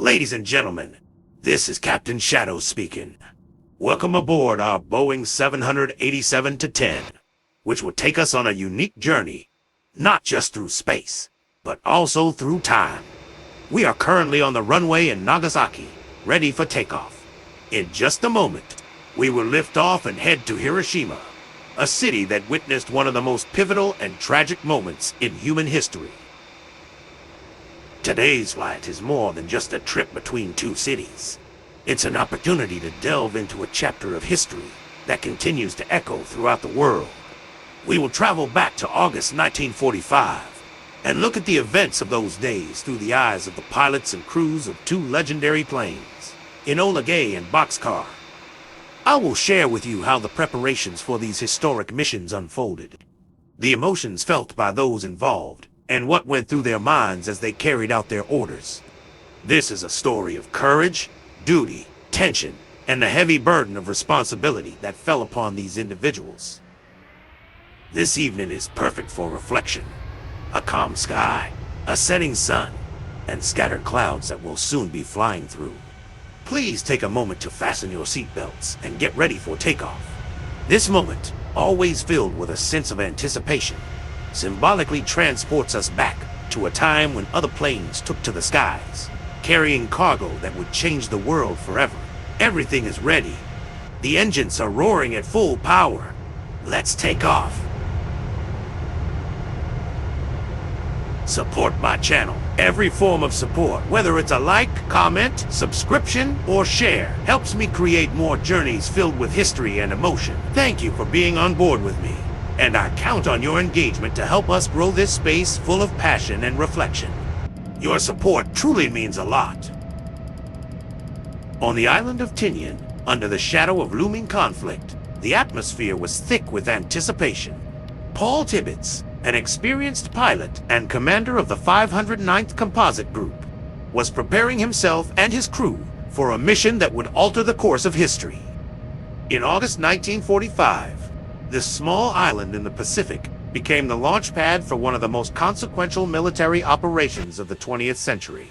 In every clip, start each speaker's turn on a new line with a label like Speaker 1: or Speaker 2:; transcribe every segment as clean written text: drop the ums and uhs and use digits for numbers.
Speaker 1: Ladies and gentlemen, this is Captain Shadow speaking. Welcome aboard our Boeing 787-10, which will take us on a unique journey, not just through space, but also through time. We are currently on the runway in Nagasaki, ready for takeoff. In just a moment, we will lift off and head to Hiroshima, a city that witnessed one of the most pivotal and tragic moments in human history. Today's flight is more than just a trip between two cities. It's an opportunity to delve into a chapter of history that continues to echo throughout the world. We will travel back to August 1945 and look at the events of those days through the eyes of the pilots and crews of two legendary planes, Enola Gay and Boxcar. I will share with you how the preparations for these historic missions unfolded, the emotions felt by those involved, and what went through their minds as they carried out their orders. This is a story of courage, duty, tension, and the heavy burden of responsibility that fell upon these individuals. This evening is perfect for reflection. A calm sky, a setting sun, and scattered clouds that will soon be flying through. Please take a moment to fasten your seatbelts and get ready for takeoff. This moment, always filled with a sense of anticipation, symbolically transports us back to a time when other planes took to the skies, carrying cargo that would change the world forever. Everything is ready. The engines are roaring at full power. Let's take off. Support my channel. Every form of support, whether it's a like, comment, subscription, or share, helps me create more journeys filled with history and emotion. Thank you for being on board with me, and I count on your engagement to help us grow this space full of passion and reflection. Your support truly means a lot. On the island of Tinian, under the shadow of looming conflict, the atmosphere was thick with anticipation. Paul Tibbets, an experienced pilot and commander of the 509th Composite Group, was preparing himself and his crew for a mission that would alter the course of history. In August 1945, this small island in the Pacific became the launch pad for one of the most consequential military operations of the 20th century.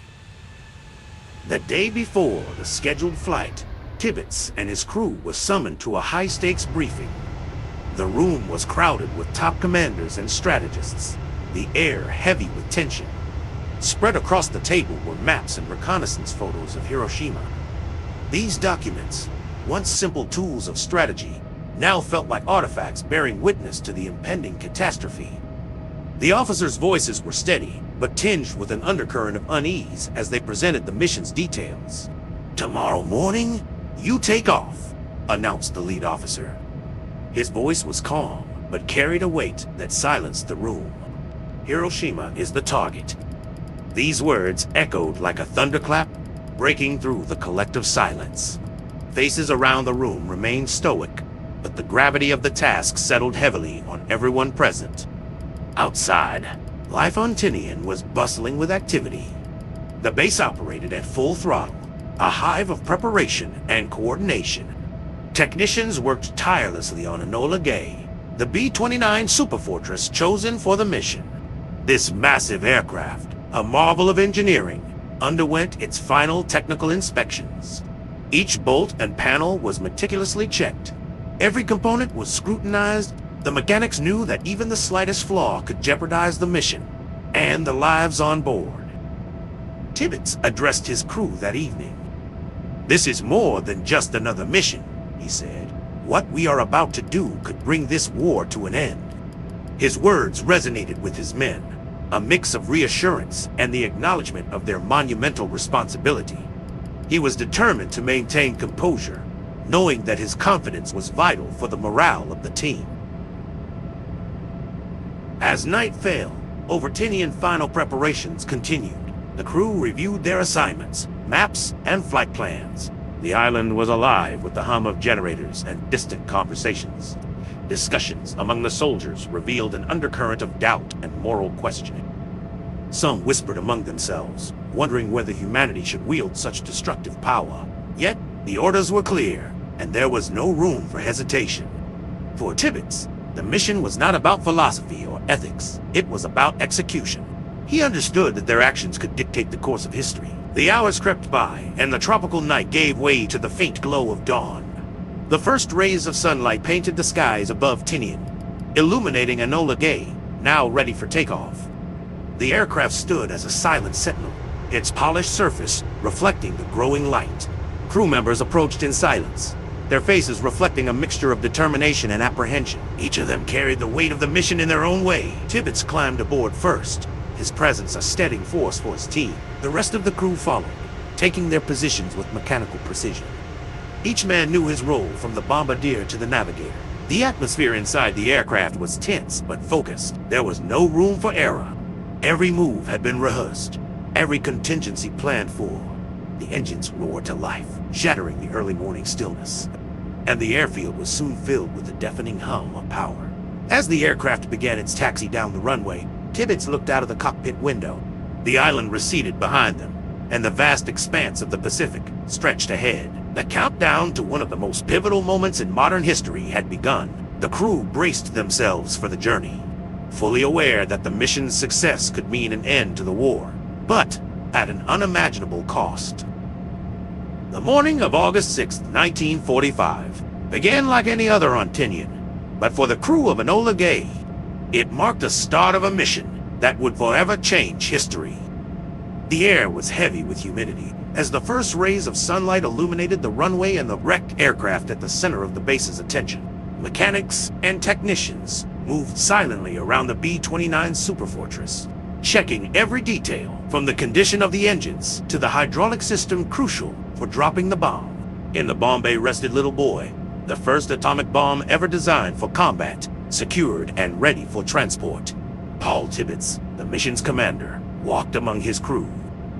Speaker 1: The day before the scheduled flight, Tibbets and his crew were summoned to a high-stakes briefing. The room was crowded with top commanders and strategists, the air heavy with tension. Spread across the table were maps and reconnaissance photos of Hiroshima. These documents, once simple tools of strategy, now felt like artifacts bearing witness to the impending catastrophe. The officers' voices were steady, but tinged with an undercurrent of unease as they presented the mission's details. "Tomorrow morning, you take off," announced the lead officer. His voice was calm, but carried a weight that silenced the room. "Hiroshima is the target." These words echoed like a thunderclap, breaking through the collective silence. Faces around the room remained stoic, but the gravity of the task settled heavily on everyone present. Outside, life on Tinian was bustling with activity. The base operated at full throttle, a hive of preparation and coordination. Technicians worked tirelessly on Enola Gay, the B-29 superfortress chosen for the mission. This massive aircraft, a marvel of engineering, underwent its final technical inspections. Each bolt and panel was meticulously checked. Every component was scrutinized. The mechanics knew that even the slightest flaw could jeopardize the mission and the lives on board. Tibbets addressed his crew that evening. "This is more than just another mission," he said. "What we are about to do could bring this war to an end." His words resonated with his men, a mix of reassurance and the acknowledgement of their monumental responsibility. He was determined to maintain composure, knowing that his confidence was vital for the morale of the team. As night fell, Tinian final preparations continued. The crew reviewed their assignments, maps, and flight plans. The island was alive with the hum of generators and distant conversations. Discussions among the soldiers revealed an undercurrent of doubt and moral questioning. Some whispered among themselves, wondering whether humanity should wield such destructive power. Yet, the orders were clear, and there was no room for hesitation. For Tibbets, the mission was not about philosophy or ethics. It was about execution. He understood that their actions could dictate the course of history, The hours crept by, and the tropical night gave way to the faint glow of dawn. The first rays of sunlight painted the skies above Tinian, illuminating Enola Gay, now ready for takeoff. The aircraft stood as a silent sentinel, its polished surface reflecting the growing light. Crew members approached in silence, their faces reflecting a mixture of determination and apprehension. Each of them carried the weight of the mission in their own way. Tibbets climbed aboard first, his presence a steadying force for his team. The rest of the crew followed, taking their positions with mechanical precision. Each man knew his role, from the bombardier to the navigator. The atmosphere inside the aircraft was tense but focused. There was no room for error. Every move had been rehearsed, every contingency planned for. The engines roared to life, shattering the early morning stillness, and the airfield was soon filled with a deafening hum of power. As the aircraft began its taxi down the runway, Tibbets looked out of the cockpit window. The island receded behind them, and the vast expanse of the Pacific stretched ahead. The countdown to one of the most pivotal moments in modern history had begun. The crew braced themselves for the journey, fully aware that the mission's success could mean an end to the war, but at an unimaginable cost. The morning of August 6, 1945, began like any other on Tinian, but for the crew of Enola Gay, it marked the start of a mission that would forever change history. The air was heavy with humidity, as the first rays of sunlight illuminated the runway and the wrecked aircraft at the center of the base's attention. Mechanics and technicians moved silently around the B-29 superfortress, checking every detail, from the condition of the engines to the hydraulic system crucial for dropping the bomb. In the bomb bay rested Little Boy, the first atomic bomb ever designed for combat, secured and ready for transport. Paul Tibbets, the mission's commander, walked among his crew,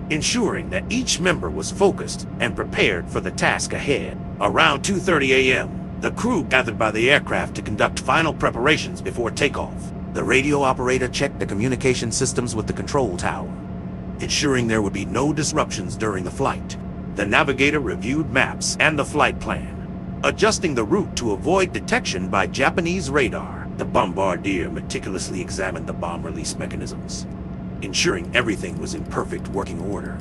Speaker 1: ensuring that each member was focused and prepared for the task ahead. Around 2:30 a.m., the crew gathered by the aircraft to conduct final preparations before takeoff. The radio operator checked the communication systems with the control tower, ensuring there would be no disruptions during the flight. The navigator reviewed maps and the flight plan, adjusting the route to avoid detection by Japanese radar. The bombardier meticulously examined the bomb release mechanisms, ensuring everything was in perfect working order.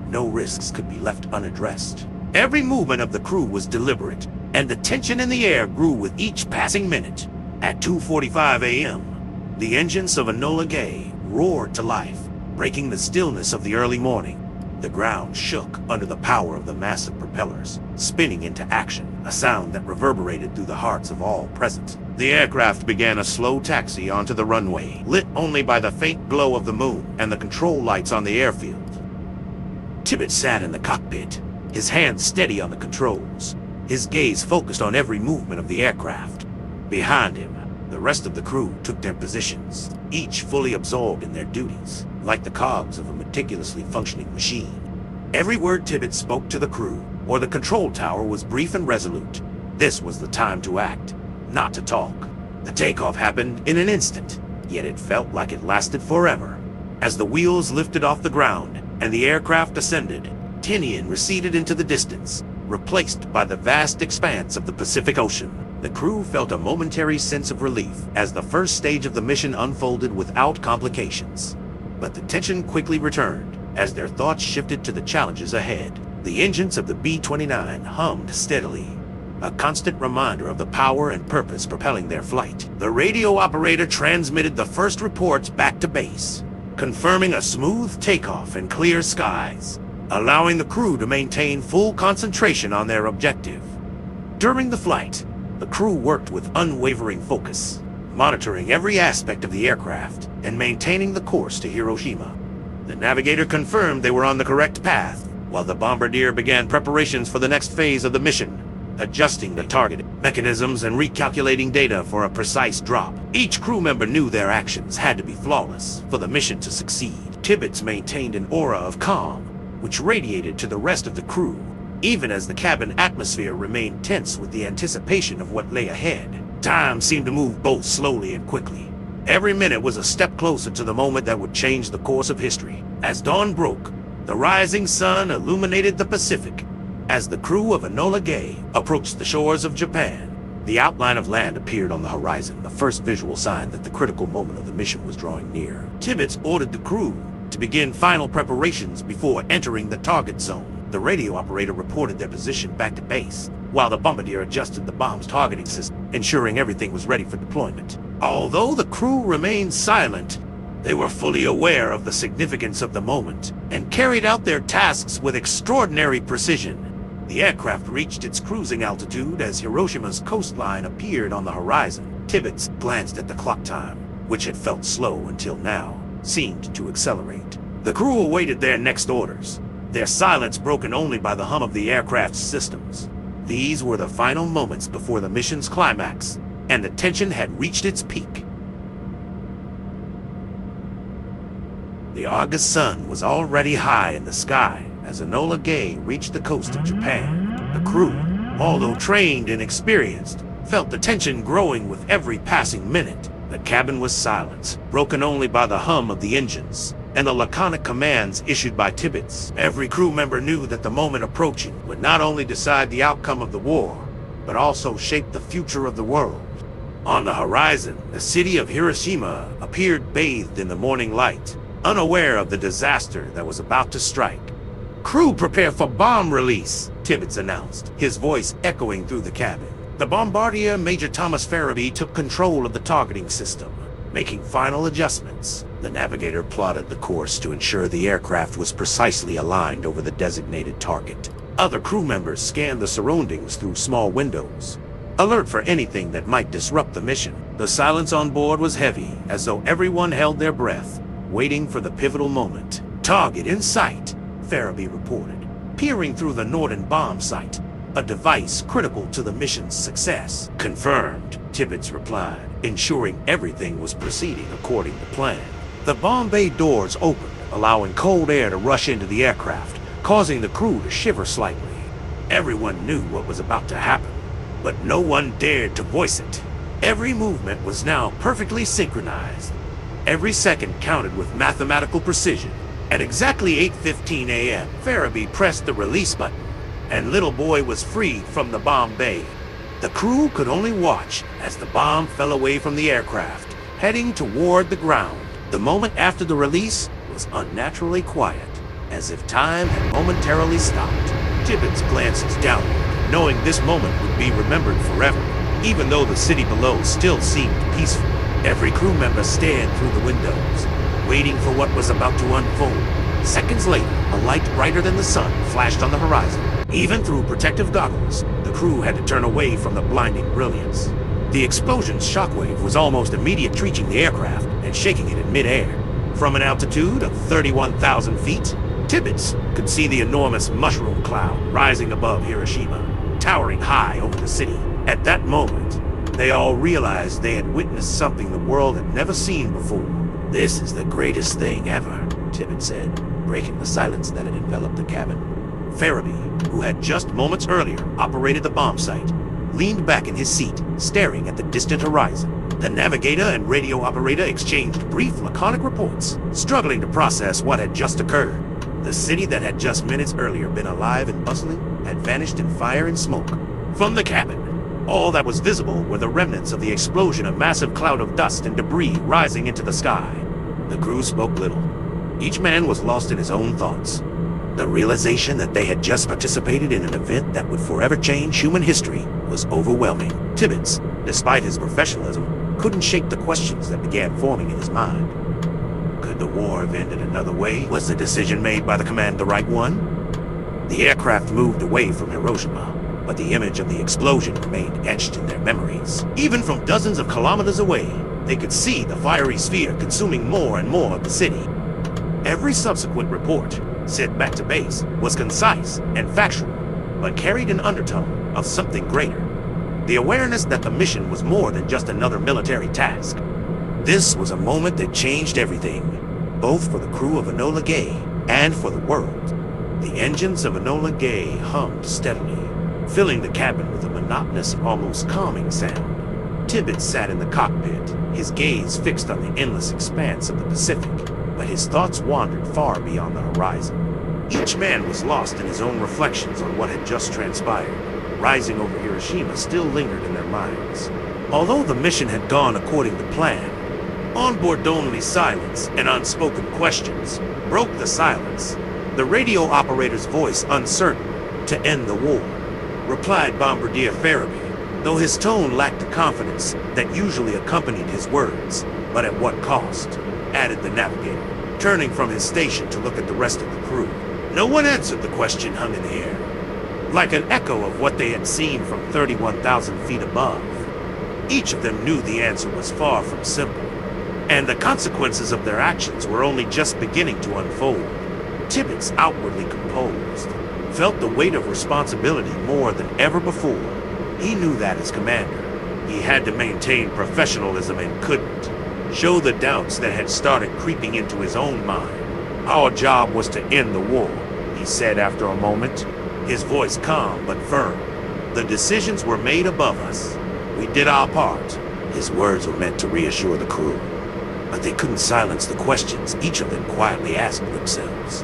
Speaker 1: No risks could be left unaddressed. Every movement of the crew was deliberate, and the tension in the air grew with each passing minute. At 2:45 a.m., the engines of Enola Gay roared to life, breaking the stillness of the early morning. The ground shook under the power of the massive propellers, spinning into action, a sound that reverberated through the hearts of all present. The aircraft began a slow taxi onto the runway, lit only by the faint glow of the moon and the control lights on the airfield. Tibbets sat in the cockpit, his hands steady on the controls, his gaze focused on every movement of the aircraft. Behind him, the rest of the crew took their positions, each fully absorbed in their duties, like the cogs of a meticulously functioning machine. Every word Tibbets spoke to the crew or the control tower was brief and resolute. This was the time to act, not to talk. The takeoff happened in an instant, yet it felt like it lasted forever. As the wheels lifted off the ground and the aircraft ascended, Tinian receded into the distance, replaced by the vast expanse of the Pacific Ocean. The crew felt a momentary sense of relief as the first stage of the mission unfolded without complications. But the tension quickly returned as their thoughts shifted to the challenges ahead. The engines of the B-29 hummed steadily, a constant reminder of the power and purpose propelling their flight. The radio operator transmitted the first reports back to base, confirming a smooth takeoff and clear skies, allowing the crew to maintain full concentration on their objective. During the flight, the crew worked with unwavering focus, monitoring every aspect of the aircraft and maintaining the course to Hiroshima. The navigator confirmed they were on the correct path, while the bombardier began preparations for the next phase of the mission, adjusting the target mechanisms and recalculating data for a precise drop. Each crew member knew their actions had to be flawless for the mission to succeed. Tibbets maintained an aura of calm, which radiated to the rest of the crew, even as the cabin atmosphere remained tense with the anticipation of what lay ahead. Time seemed to move both slowly and quickly. Every minute was a step closer to the moment that would change the course of history. As dawn broke, the rising sun illuminated the Pacific. As the crew of Enola Gay approached the shores of Japan, the outline of land appeared on the horizon, the first visual sign that the critical moment of the mission was drawing near. Tibbets ordered the crew to to begin final preparations before entering the target zone. The radio operator reported their position back to base, while the bombardier adjusted the bomb's targeting system, ensuring everything was ready for deployment. Although the crew remained silent, they were fully aware of the significance of the moment and carried out their tasks with extraordinary precision. The aircraft reached its cruising altitude as Hiroshima's coastline appeared on the horizon. Tibbets glanced at the clock time, which had felt slow until now, seemed to accelerate. The crew awaited their next orders, their silence broken only by the hum of the aircraft's systems. These were the final moments before the mission's climax, and the tension had reached its peak. The August sun was already high in the sky as Enola Gay reached the coast of Japan. The crew, although trained and experienced, felt the tension growing with every passing minute. The cabin was silent, broken only by the hum of the engines and the laconic commands issued by Tibbets. Every crew member knew that the moment approaching would not only decide the outcome of the war, but also shape the future of the world. On the horizon, the city of Hiroshima appeared bathed in the morning light, unaware of the disaster that was about to strike. "Crew, prepare for bomb release," Tibbets announced, his voice echoing through the cabin. The bombardier, Major Thomas Farabee, took control of the targeting system, making final adjustments. The navigator plotted the course to ensure the aircraft was precisely aligned over the designated target. Other crew members scanned the surroundings through small windows, alert for anything that might disrupt the mission. The silence on board was heavy, as though everyone held their breath, waiting for the pivotal moment. "Target in sight," Farabee reported, peering through the Norden bomb site, a device critical to the mission's success. "Confirmed," Tibbets replied, ensuring everything was proceeding according to plan. The bomb bay doors opened, allowing cold air to rush into the aircraft, causing the crew to shiver slightly. Everyone knew what was about to happen, but no one dared to voice it. Every movement was now perfectly synchronized. Every second counted with mathematical precision. At exactly 8:15 a.m., Farabee pressed the release button, and Little Boy was freed from the bomb bay. The crew could only watch as the bomb fell away from the aircraft, heading toward the ground. The moment after the release was unnaturally quiet, as if time had momentarily stopped. Tibbets glanced downward, knowing this moment would be remembered forever, even though the city below still seemed peaceful. Every crew member stared through the windows, waiting for what was about to unfold. Seconds later, a light brighter than the sun flashed on the horizon. Even through protective goggles, the crew had to turn away from the blinding brilliance. The explosion's shockwave was almost immediate, reaching the aircraft and shaking it in midair. From an altitude of 31,000 feet, Tibbets could see the enormous mushroom cloud rising above Hiroshima, towering high over the city. At that moment, they all realized they had witnessed something the world had never seen before. "This is the greatest thing ever," Tibbets said, breaking the silence that had enveloped the cabin. Farabee, who had just moments earlier operated the bomb site, leaned back in his seat, staring at the distant horizon. The navigator and radio operator exchanged brief, laconic reports, struggling to process what had just occurred. The city that had just minutes earlier been alive and bustling had vanished in fire and smoke. From the cabin, all that was visible were the remnants of the explosion, a massive cloud of dust and debris rising into the sky. The crew spoke little. Each man was lost in his own thoughts. The realization that they had just participated in an event that would forever change human history was overwhelming. Tibbets, despite his professionalism, couldn't shake the questions that began forming in his mind. Could the war have ended another way? Was the decision made by the command the right one? The aircraft moved away from Hiroshima, but the image of the explosion remained etched in their memories. Even from dozens of kilometers away, they could see the fiery sphere consuming more and more of the city. Every subsequent report, sent back to base, was concise and factual, but carried an undertone of something greater. The awareness that the mission was more than just another military task. This was a moment that changed everything, both for the crew of Enola Gay and for the world. The engines of Enola Gay hummed steadily, filling the cabin with a monotonous, almost calming sound. Tibbets sat in the cockpit, his gaze fixed on the endless expanse of the Pacific, but his thoughts wandered far beyond the horizon. Each man was lost in his own reflections on what had just transpired. Rising over Hiroshima still lingered in their minds. Although the mission had gone according to plan, Onboard-only silence and unspoken questions broke the silence. The radio operator's voice, uncertain, "To end the war," replied Bombardier Farabee, though his tone lacked the confidence that usually accompanied his words. "But at what cost?" added the navigator, turning from his station to look at the rest of the crew. No one answered. The question hung in the air, like an echo of what they had seen from 31,000 feet above. Each of them knew the answer was far from simple, and the consequences of their actions were only just beginning to unfold. Tibbets, outwardly composed, felt the weight of responsibility more than ever before. He knew that as commander, he had to maintain professionalism and couldn't show the doubts that had started creeping into his own mind. "Our job was to end the war," he said after a moment, his voice calm but firm. "The decisions were made above us. We did our part." His words were meant to reassure the crew, but they couldn't silence the questions each of them quietly asked themselves.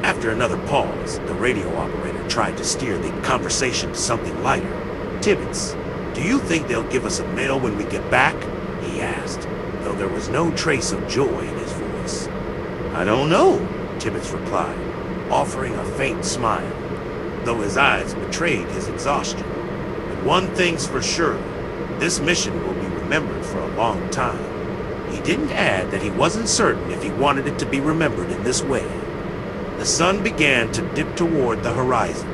Speaker 1: After another pause, the radio operator tried to steer the conversation to something lighter. "Tibbets, do you think they'll give us a mail when we get back?" he asked, though there was no trace of joy in his voice. "I don't know," Tibbets replied, offering a faint smile, though his eyes betrayed his exhaustion. "But one thing's for sure, this mission will be remembered for a long time." He didn't add that he wasn't certain if he wanted it to be remembered in this way. The sun began to dip toward the horizon,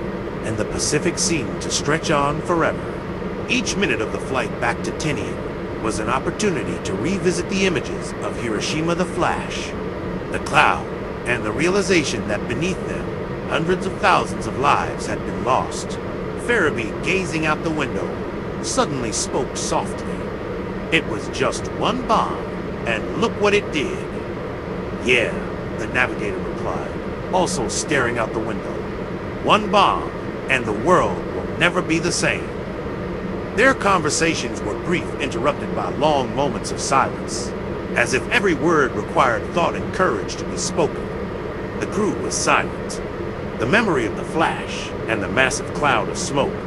Speaker 1: and the Pacific seemed to stretch on forever. Each minute of the flight back to Tinian was an opportunity to revisit the images of Hiroshima the Flash, the cloud, and the realization that beneath them, hundreds of thousands of lives had been lost. Farabee, gazing out the window, suddenly spoke softly. "It was just one bomb, and look what it did." "Yeah," the navigator replied, also staring out the window. "One bomb, and the world will never be the same." Their conversations were brief, interrupted by long moments of silence, as if every word required thought and courage to be spoken. The crew was silent. The memory of the flash and the massive cloud of smoke,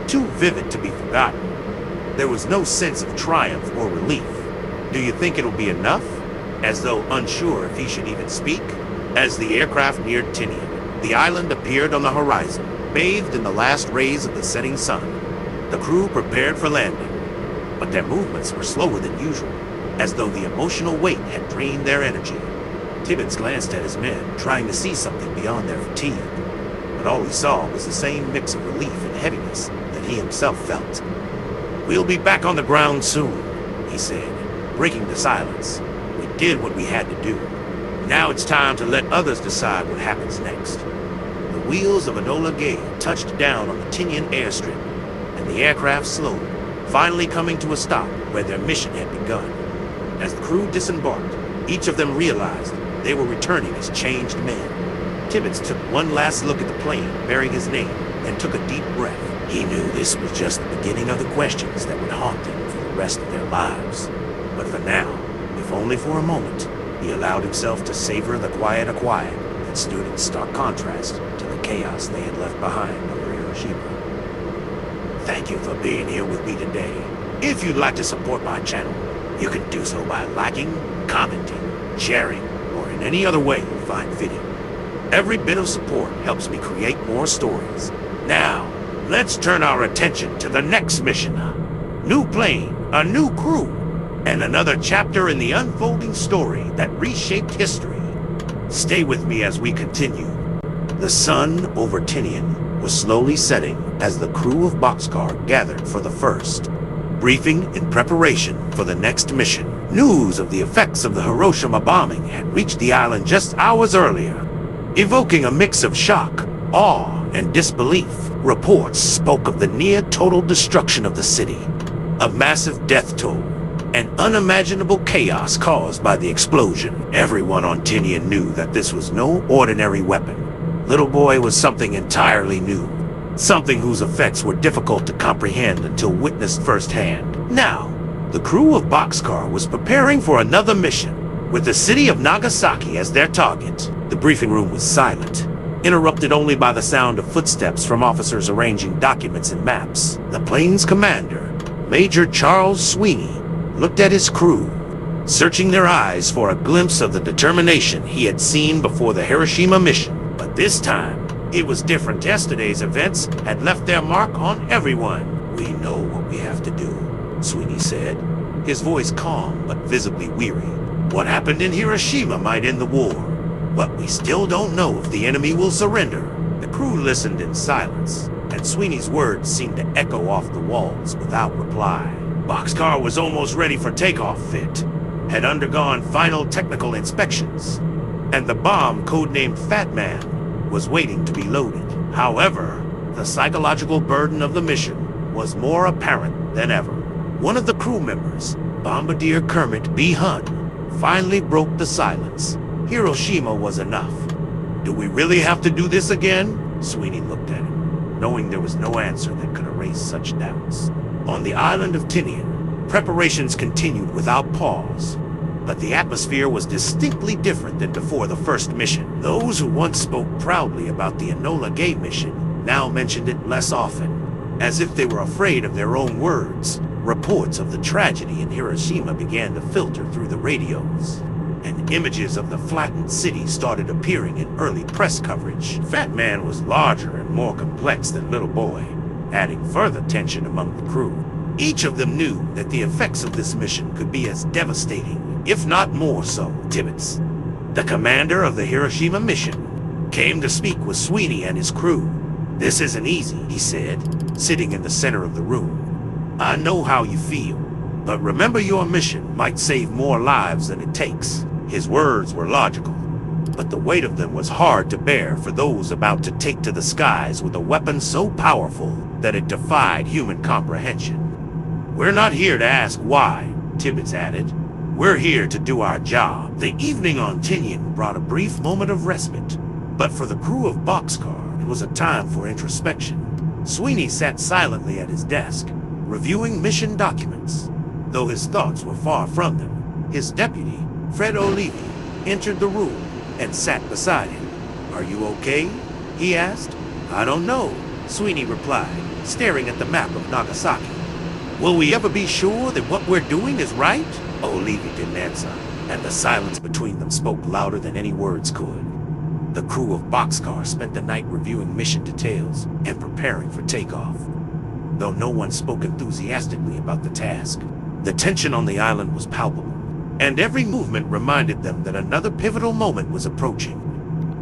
Speaker 1: too vivid to be forgotten. There was no sense of triumph or relief. "Do you think it'll be enough?" As though unsure if he should even speak. As the aircraft neared Tinian, the island appeared on the horizon, bathed in the last rays of the setting sun. The crew prepared for landing, but their movements were slower than usual, as though the emotional weight had drained their energy. Tibbets glanced at his men, trying to see something beyond their fatigue, but all he saw was the same mix of relief and heaviness that he himself felt. "We'll be back on the ground soon," he said, breaking the silence. "We did what we had to do. Now it's time to let others decide what happens next." The wheels of Enola Gay touched down on the Tinian airstrip, and the aircraft slowed, finally coming to a stop where their mission had begun. As the crew disembarked, each of them realized they were returning as changed men. Tibbets took one last look at the plane bearing his name and took a deep breath. He knew this was just the beginning of the questions that would haunt them for the rest of their lives. But for now, if only for a moment, he allowed himself to savor the quiet that stood in stark contrast to the chaos they had left behind over Hiroshima. Thank you for being here with me today. If you'd like to support my channel, you can do so by liking, commenting, sharing, or in any other way you find fitting. Every bit of support helps me create more stories. Now, let's turn our attention to the next mission. New plane, a new crew, and another chapter in the unfolding story that reshaped history. Stay with me as we continue. The sun over Tinian was slowly setting as the crew of Boxcar gathered for the first briefing in preparation for the next mission. News of the effects of the Hiroshima bombing had reached the island just hours earlier, evoking a mix of shock, awe, and disbelief. Reports spoke of the near-total destruction of the city, a massive death toll, and unimaginable chaos caused by the explosion. Everyone on Tinian knew that this was no ordinary weapon. Little Boy was something entirely new, something whose effects were difficult to comprehend until witnessed firsthand. Now, the crew of Boxcar was preparing for another mission, with the city of Nagasaki as their target. The briefing room was silent, interrupted only by the sound of footsteps from officers arranging documents and maps. The plane's commander, Major Charles Sweeney, looked at his crew, searching their eyes for a glimpse of the determination he had seen before the Hiroshima mission. But this time, it was different. Yesterday's events had left their mark on everyone. "We know what we have to do," Sweeney said, his voice calm but visibly weary. "What happened in Hiroshima might end the war, but we still don't know if the enemy will surrender." The crew listened in silence, and Sweeney's words seemed to echo off the walls without reply. Boxcar was almost ready for takeoff fit, had undergone final technical inspections, and the bomb, codenamed Fat Man, was waiting to be loaded. However, the psychological burden of the mission was more apparent than ever. One of the crew members, Bombardier Kermit B. Hunt, finally broke the silence. Hiroshima was enough. "Do we really have to do this again?" Sweeney looked at him, knowing there was no answer that could erase such doubts. On the island of Tinian, preparations continued without pause. But the atmosphere was distinctly different than before the first mission. Those who once spoke proudly about the Enola Gay mission now mentioned it less often, as if they were afraid of their own words. Reports of the tragedy in Hiroshima began to filter through the radios, and images of the flattened city started appearing in early press coverage. Fat Man was larger and more complex than Little Boy, adding further tension among the crew. Each of them knew that the effects of this mission could be as devastating, if not more so. Tibbets, the commander of the Hiroshima mission, came to speak with Sweeney and his crew. "This isn't easy," he said, sitting in the center of the room. "I know how you feel, but remember your mission might save more lives than it takes." His words were logical, but the weight of them was hard to bear for those about to take to the skies with a weapon so powerful that it defied human comprehension. "We're not here to ask why," Tibbets added. "We're here to do our job." The evening on Tinian brought a brief moment of respite, but for the crew of Boxcar, it was a time for introspection. Sweeney sat silently at his desk, reviewing mission documents. Though his thoughts were far from them, his deputy, Fred O'Leary, entered the room and sat beside him. "Are you okay?" he asked. "I don't know," Sweeney replied, staring at the map of Nagasaki. "Will we ever be sure that what we're doing is right?" O'Leary didn't answer, and the silence between them spoke louder than any words could. The crew of Boxcar spent the night reviewing mission details and preparing for takeoff. Though no one spoke enthusiastically about the task, the tension on the island was palpable, and every movement reminded them that another pivotal moment was approaching.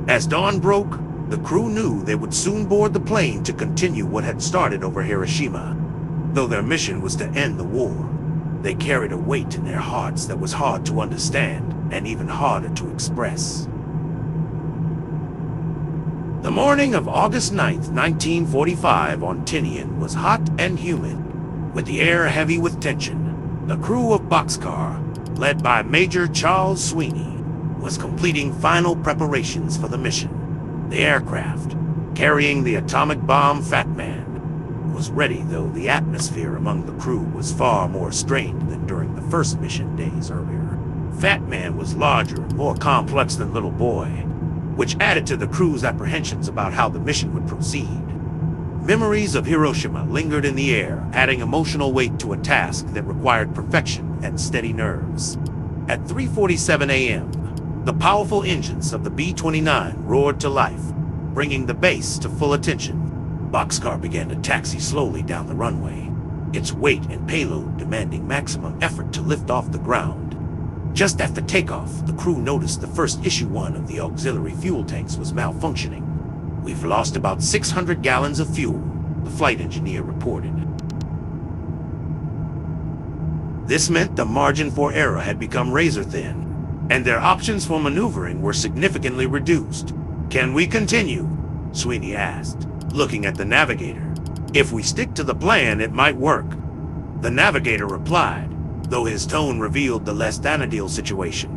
Speaker 1: As dawn broke, the crew knew they would soon board the plane to continue what had started over Hiroshima. Though their mission was to end the war, they carried a weight in their hearts that was hard to understand and even harder to express. The morning of August 9th, 1945 on Tinian was hot and humid, with the air heavy with tension. The crew of Boxcar, led by Major Charles Sweeney, was completing final preparations for the mission. The aircraft, carrying the atomic bomb Fat Man, was ready, though the atmosphere among the crew was far more strained than during the first mission days earlier. Fat Man was larger and more complex than Little Boy, which added to the crew's apprehensions about how the mission would proceed. Memories of Hiroshima lingered in the air, adding emotional weight to a task that required perfection and steady nerves. At 3:47 a.m., the powerful engines of the B-29 roared to life, bringing the base to full attention. Boxcar began to taxi slowly down the runway, its weight and payload demanding maximum effort to lift off the ground. Just after takeoff, the crew noticed the first issue one of the auxiliary fuel tanks was malfunctioning. "We've lost about 600 gallons of fuel," the flight engineer reported. This meant the margin for error had become razor-thin, and their options for maneuvering were significantly reduced. "Can we continue?" Sweeney asked, looking at the navigator. "If we stick to the plan, it might work," the navigator replied, though his tone revealed the less than ideal situation.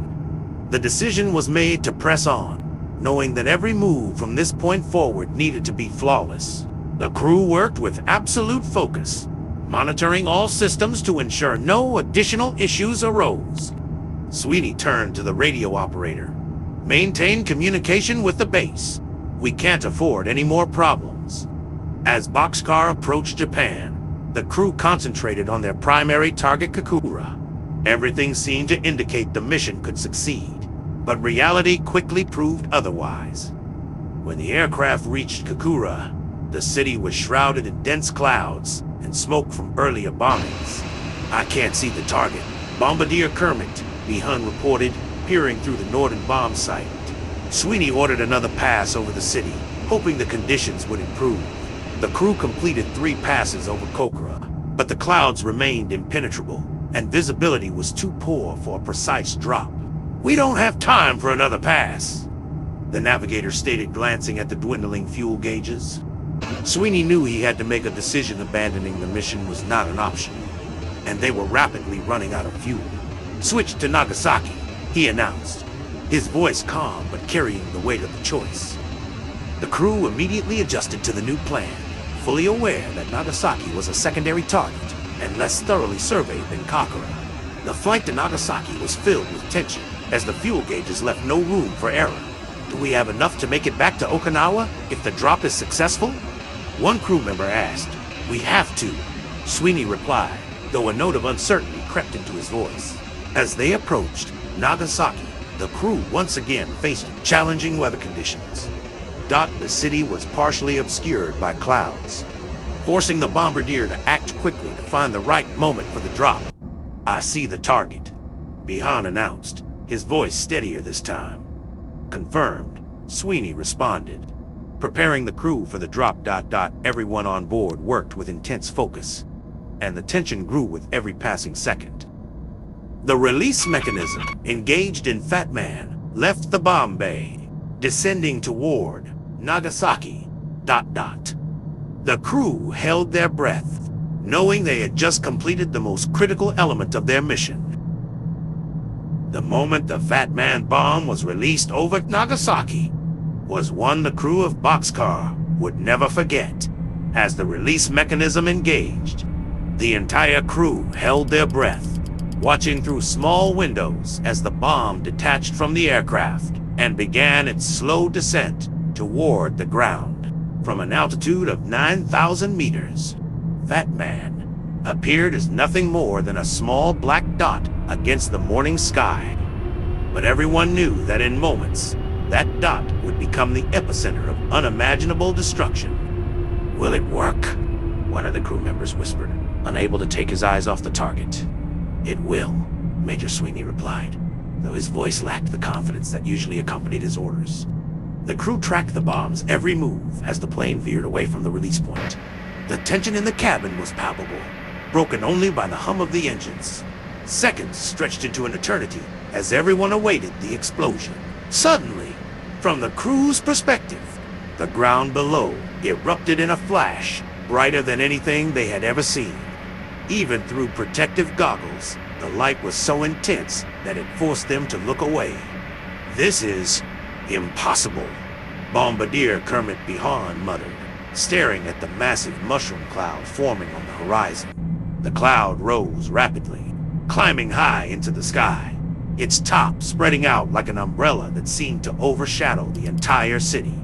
Speaker 1: The decision was made to press on, knowing that every move from this point forward needed to be flawless. The crew worked with absolute focus, monitoring all systems to ensure no additional issues arose. Sweeney turned to the radio operator. "Maintain communication with the base. We can't afford any more problems." As Boxcar approached Japan, the crew concentrated on their primary target, Kakura. Everything seemed to indicate the mission could succeed, but reality quickly proved otherwise. When the aircraft reached Kakura, the city was shrouded in dense clouds and smoke from earlier bombings. "I can't see the target," Bombardier Kermit, Mihan reported, peering through the northern bomb site. Sweeney ordered another pass over the city, hoping the conditions would improve. The crew completed 3 passes over Kokura, but the clouds remained impenetrable, and visibility was too poor for a precise drop. "We don't have time for another pass," the navigator stated, glancing at the dwindling fuel gauges. Sweeney knew he had to make a decision. Abandoning the mission was not an option, and they were rapidly running out of fuel. "Switch to Nagasaki," he announced, his voice calm but carrying the weight of the choice. The crew immediately adjusted to the new plan, fully aware that Nagasaki was a secondary target and less thoroughly surveyed than Kakura. The flight to Nagasaki was filled with tension, as the fuel gauges left no room for error. "Do we have enough to make it back to Okinawa if the drop is successful?" one crew member asked. "We have to," Sweeney replied, though a note of uncertainty crept into his voice. As they approached Nagasaki, the crew once again faced challenging weather conditions. The city was partially obscured by clouds, forcing the bombardier to act quickly to find the right moment for the drop. "I see the target," Bihan announced, his voice steadier this time. "Confirmed," Sweeney responded. Preparing the crew for the drop. Everyone on board worked with intense focus, and the tension grew with every passing second. The release mechanism, engaged in Fat Man, left the bomb bay, descending toward Nagasaki. The crew held their breath, knowing they had just completed the most critical element of their mission. The moment the Fat Man bomb was released over Nagasaki was one the crew of Boxcar would never forget. As the release mechanism engaged, the entire crew held their breath, watching through small windows as the bomb detached from the aircraft and began its slow descent toward the ground. From an altitude of 9,000 meters, Fat Man appeared as nothing more than a small black dot against the morning sky. But everyone knew that in moments, that dot would become the epicenter of unimaginable destruction. "Will it work?" one of the crew members whispered, unable to take his eyes off the target. "It will," Major Sweeney replied, though his voice lacked the confidence that usually accompanied his orders. The crew tracked the bomb's every move as the plane veered away from the release point. The tension in the cabin was palpable, broken only by the hum of the engines. Seconds stretched into an eternity as everyone awaited the explosion. Suddenly, from the crew's perspective, the ground below erupted in a flash, brighter than anything they had ever seen. Even through protective goggles, the light was so intense that it forced them to look away. "This is impossible," Bombardier Kermit Bihan muttered, staring at the massive mushroom cloud forming on the horizon. The cloud rose rapidly, climbing high into the sky, its top spreading out like an umbrella that seemed to overshadow the entire city.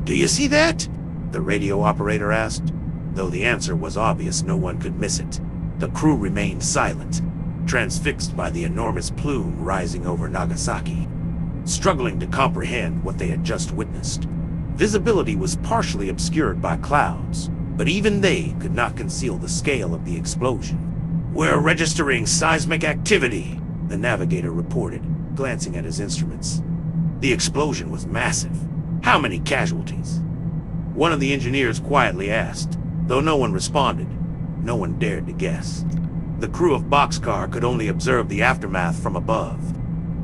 Speaker 1: "Do you see that?" the radio operator asked. Though the answer was obvious, no one could miss it. The crew remained silent, transfixed by the enormous plume rising over Nagasaki, struggling to comprehend what they had just witnessed. Visibility was partially obscured by clouds, but even they could not conceal the scale of the explosion. "We're registering seismic activity," the navigator reported, glancing at his instruments. The explosion was massive. "How many casualties?" one of the engineers quietly asked. Though no one responded, no one dared to guess. The crew of Boxcar could only observe the aftermath from above,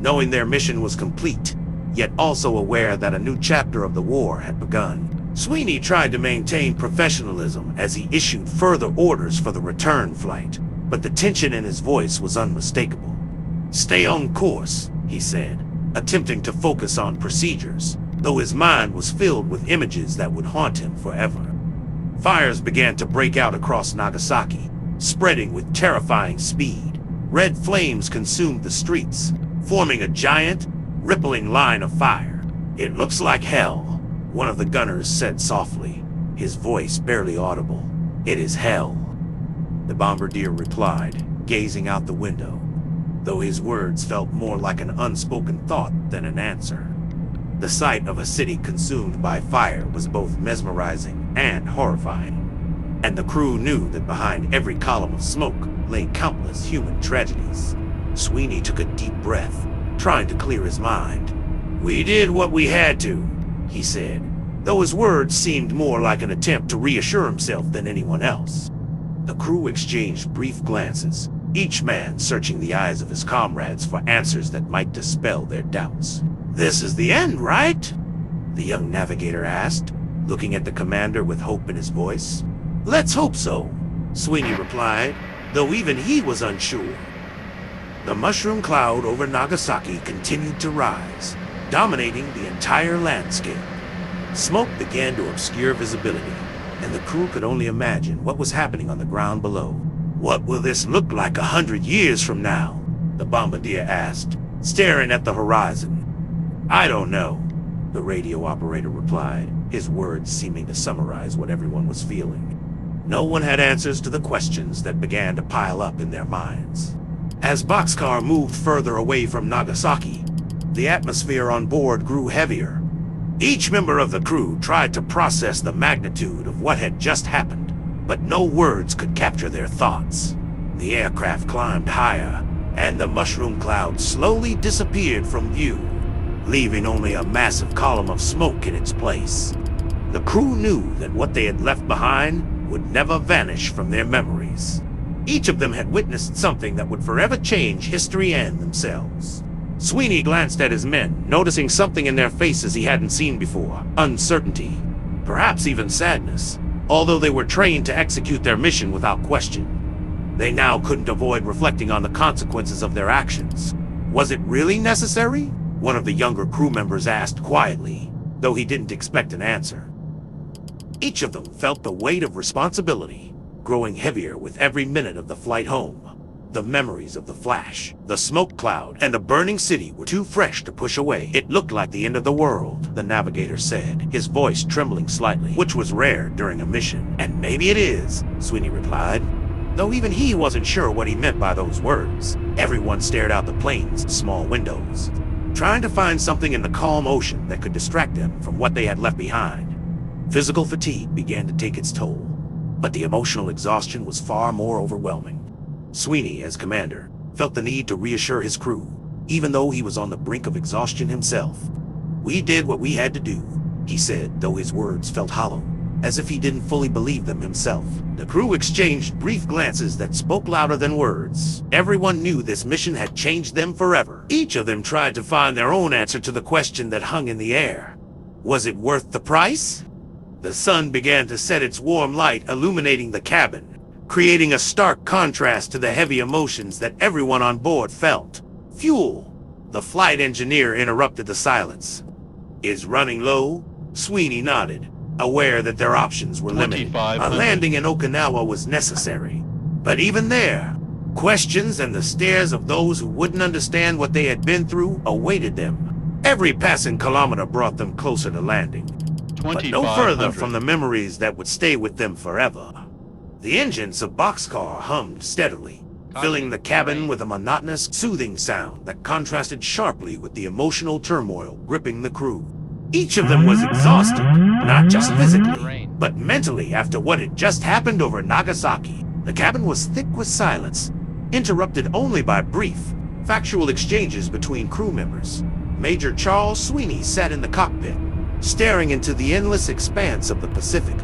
Speaker 1: knowing their mission was complete, yet also aware that a new chapter of the war had begun. Sweeney tried to maintain professionalism as he issued further orders for the return flight, but the tension in his voice was unmistakable. "Stay on course," he said, attempting to focus on procedures, though his mind was filled with images that would haunt him forever. Fires began to break out across Nagasaki, spreading with terrifying speed. Red flames consumed the streets, forming a giant, rippling line of fire. "It looks like hell," one of the gunners said softly, his voice barely audible. "It is hell," the bombardier replied, gazing out the window. though his words felt more like an unspoken thought than an answer. The sight of a city consumed by fire was both mesmerizing and horrifying, and the crew knew that behind every column of smoke lay countless human tragedies. Sweeney took a deep breath, trying to clear his mind. "We did what we had to," he said, though his words seemed more like an attempt to reassure himself than anyone else. The crew exchanged brief glances, each man searching the eyes of his comrades for answers that might dispel their doubts. "This is the end, right?" the young navigator asked, looking at the commander with hope in his voice. "Let's hope so," Sweeney replied, though even he was unsure. The mushroom cloud over Nagasaki continued to rise, dominating the entire landscape. Smoke began to obscure visibility, and the crew could only imagine what was happening on the ground below. "What will this look like 100 years from now?" the bombardier asked, staring at the horizon. "I don't know," the radio operator replied, his words seeming to summarize what everyone was feeling. No one had answers to the questions that began to pile up in their minds. As Boxcar moved further away from Nagasaki, the atmosphere on board grew heavier. Each member of the crew tried to process the magnitude of what had just happened, but no words could capture their thoughts. The aircraft climbed higher, and the mushroom cloud slowly disappeared from view, leaving only a massive column of smoke in its place. The crew knew that what they had left behind would never vanish from their memories. Each of them had witnessed something that would forever change history and themselves. Sweeney glanced at his men, noticing something in their faces he hadn't seen before: uncertainty, perhaps even sadness, although they were trained to execute their mission without question. They now couldn't avoid reflecting on the consequences of their actions. Was it really necessary? One of the younger crew members asked quietly, though he didn't expect an answer. Each of them felt the weight of responsibility, growing heavier with every minute of the flight home. The memories of the flash, the smoke cloud, and the burning city were too fresh to push away. "It looked like the end of the world," the navigator said, his voice trembling slightly, which was rare during a mission. "And maybe it is," Sweeney replied, though even he wasn't sure what he meant by those words. Everyone stared out the plane's small windows, trying to find something in the calm ocean that could distract them from what they had left behind. Physical fatigue began to take its toll, but the emotional exhaustion was far more overwhelming. Sweeney, as commander, felt the need to reassure his crew, even though he was on the brink of exhaustion himself. "We did what we had to do," he said, though his words felt hollow, as if he didn't fully believe them himself. The crew exchanged brief glances that spoke louder than words. Everyone knew this mission had changed them forever. Each of them tried to find their own answer to the question that hung in the air. Was it worth the price? The sun began to set its warm light, illuminating the cabin, creating a stark contrast to the heavy emotions that everyone on board felt. "Fuel," the flight engineer interrupted the silence. "Is running low?" Sweeney nodded, aware that their options were limited. A landing in Okinawa was necessary, but even there, questions and the stares of those who wouldn't understand what they had been through awaited them. Every passing kilometer brought them closer to landing, but no further from the memories that would stay with them forever. The engines of Boxcar hummed steadily, filling the cabin with a monotonous, soothing sound that contrasted sharply with the emotional turmoil gripping the crew. Each of them was exhausted, not just physically, but mentally after what had just happened over Nagasaki. The cabin was thick with silence, interrupted only by brief, factual exchanges between crew members. Major Charles Sweeney sat in the cockpit, staring into the endless expanse of the Pacific,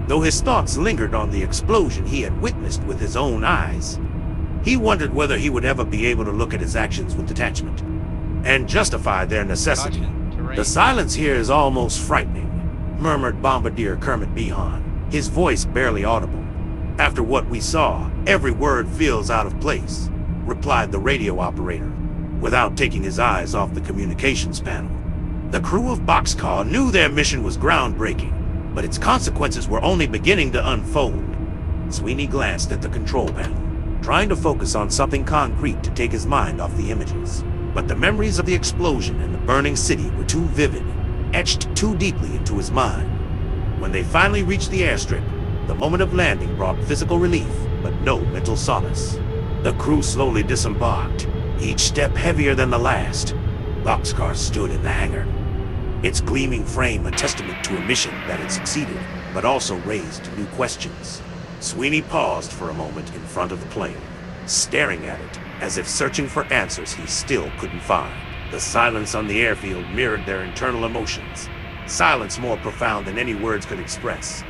Speaker 1: though his thoughts lingered on the explosion he had witnessed with his own eyes. He wondered whether he would ever be able to look at his actions with detachment and justify their necessity. "The silence here is almost frightening," murmured Bombardier Kermit Behan, his voice barely audible. "After what we saw, every word feels out of place," replied the radio operator, without taking his eyes off the communications panel. The crew of Boxcar knew their mission was groundbreaking, but its consequences were only beginning to unfold. Sweeney glanced at the control panel, trying to focus on something concrete to take his mind off the images. But the memories of the explosion and the burning city were too vivid, etched too deeply into his mind. When they finally reached the airstrip, the moment of landing brought physical relief, but no mental solace. The crew slowly disembarked, each step heavier than the last. Boxcar stood in the hangar, its gleaming frame a testament to a mission that had succeeded, but also raised new questions. Sweeney paused for a moment in front of the plane, staring at it as if searching for answers he still couldn't find. The silence on the airfield mirrored their internal emotions, silence more profound than any words could express.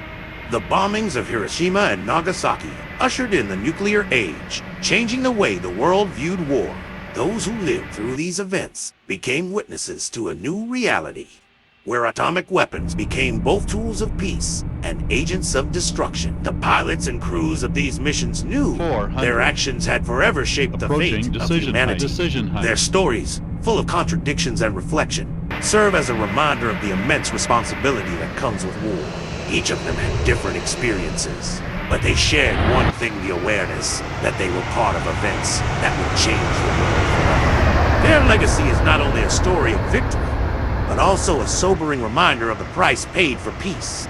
Speaker 1: The bombings of Hiroshima and Nagasaki ushered in the nuclear age, changing the way the world viewed war. Those who lived through these events became witnesses to a new reality, where atomic weapons became both tools of peace and agents of destruction. The pilots and crews of these missions knew their actions had forever shaped the fate of humanity. Their stories, full of contradictions and reflection, serve as a reminder of the immense responsibility that comes with war. Each of them had different experiences, but they shared one thing: the awareness that they were part of events that would change the world forever. Their legacy is not only a story of victory, but also a sobering reminder of the price paid for peace.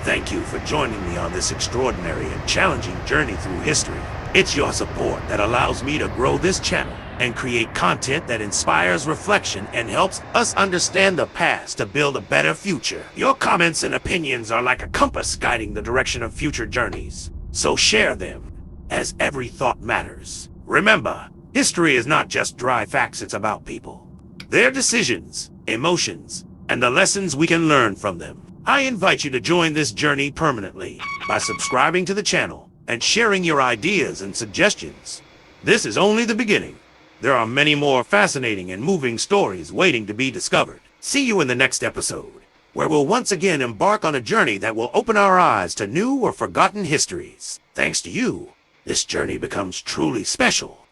Speaker 1: Thank you for joining me on this extraordinary and challenging journey through history. It's your support that allows me to grow this channel and create content that inspires reflection and helps us understand the past to build a better future. Your comments and opinions are like a compass guiding the direction of future journeys. So share them, as every thought matters. Remember, history is not just dry facts, it's about people, their decisions, emotions, and the lessons we can learn from them. I invite you to join this journey permanently by subscribing to the channel and sharing your ideas and suggestions. This is only the beginning. There are many more fascinating and moving stories waiting to be discovered. See you in the next episode, where we'll once again embark on a journey that will open our eyes to new or forgotten histories. Thanks to you, this journey becomes truly special.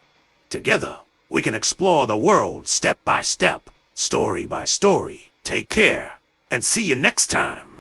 Speaker 1: Together, we can explore the world step by step, story by story. Take care, and see you next time.